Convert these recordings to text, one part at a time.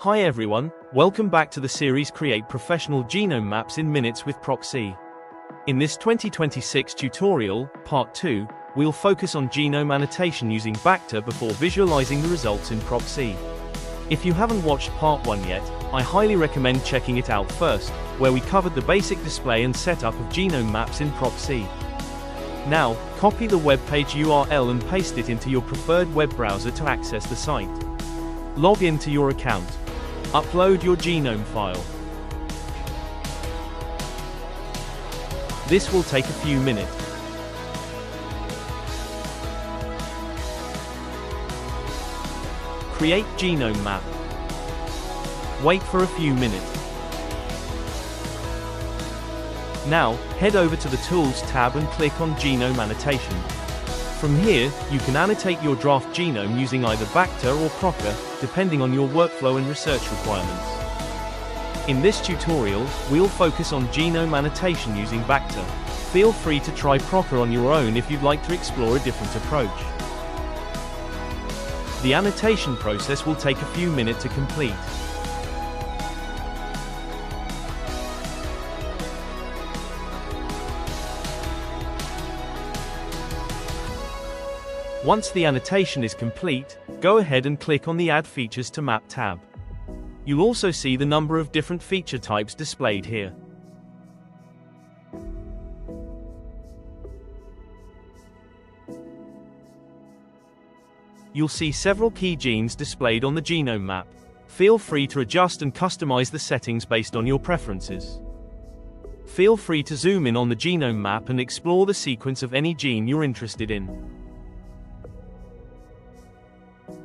Hi everyone, welcome back to the series Create Professional Genome Maps in Minutes with Proksee. In this 2026 tutorial, Part 2, we'll focus on genome annotation using Bakta before visualizing the results in Proksee. If you haven't watched Part 1 yet, I highly recommend checking it out first, where we covered the basic display and setup of genome maps in Proksee. Now, copy the web page URL and paste it into your preferred web browser to access the site. Log into your account. Upload your genome file. This will take a few minutes. Create genome map. Wait for a few minutes. Now, head over to the Tools tab and click on Genome Annotation. From here, you can annotate your draft genome using either Bakta or Proksee, depending on your workflow and research requirements. In this tutorial, we'll focus on genome annotation using Bakta. Feel free to try Proksee on your own if you'd like to explore a different approach. The annotation process will take a few minutes to complete. Once the annotation is complete, go ahead and click on the Add Features to Map tab. You'll also see the number of different feature types displayed here. You'll see several key genes displayed on the genome map. Feel free to adjust and customize the settings based on your preferences. Feel free to zoom in on the genome map and explore the sequence of any gene you're interested in.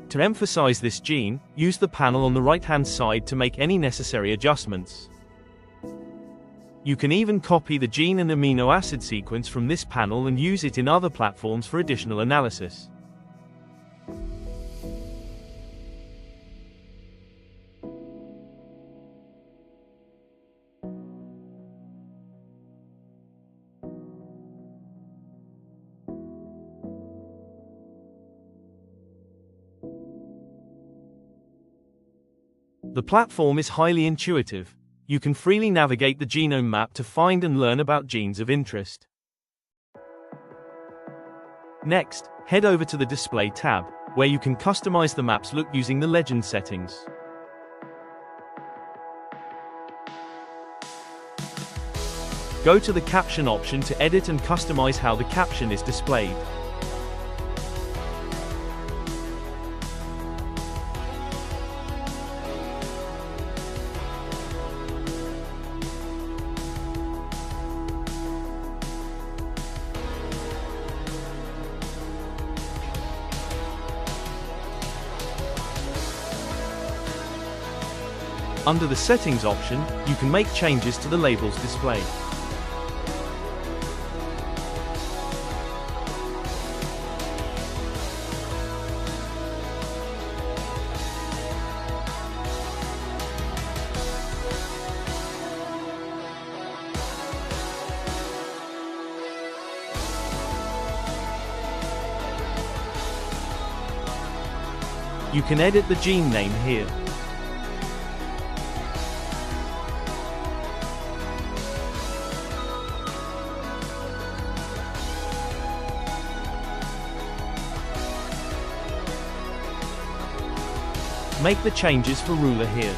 To emphasize this gene, use the panel on the right-hand side to make any necessary adjustments. You can even copy the gene and amino acid sequence from this panel and use it in other platforms for additional analysis. The platform is highly intuitive. You can freely navigate the genome map to find and learn about genes of interest. Next, head over to the Display tab, where you can customize the map's look using the legend settings. Go to the Caption option to edit and customize how the caption is displayed. Under the Settings option, you can make changes to the labels display. You can edit the gene name here. Make the changes for ruler here.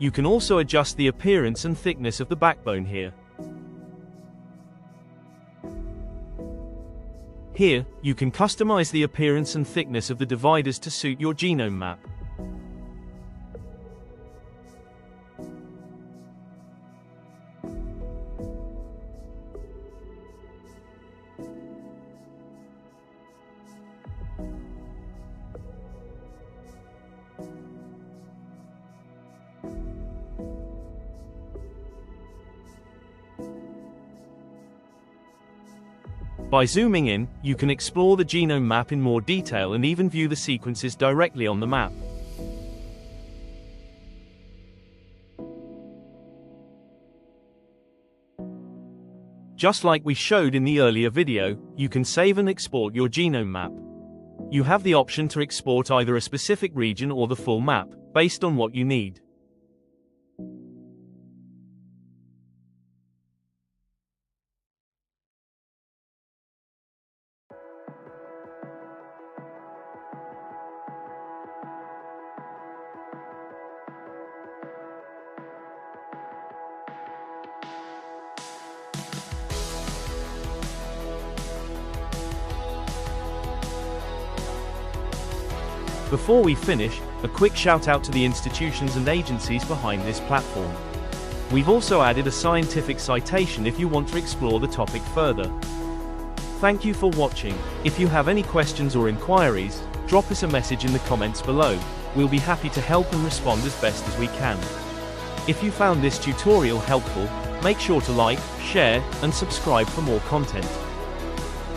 You can also adjust the appearance and thickness of the backbone here. Here, you can customize the appearance and thickness of the dividers to suit your genome map. By zooming in, you can explore the genome map in more detail and even view the sequences directly on the map. Just like we showed in the earlier video, you can save and export your genome map. You have the option to export either a specific region or the full map, based on what you need. Before we finish, a quick shout out to the institutions and agencies behind this platform. We've also added a scientific citation if you want to explore the topic further. Thank you for watching. If you have any questions or inquiries, drop us a message in the comments below. We'll be happy to help and respond as best as we can. If you found this tutorial helpful, make sure to like, share, and subscribe for more content.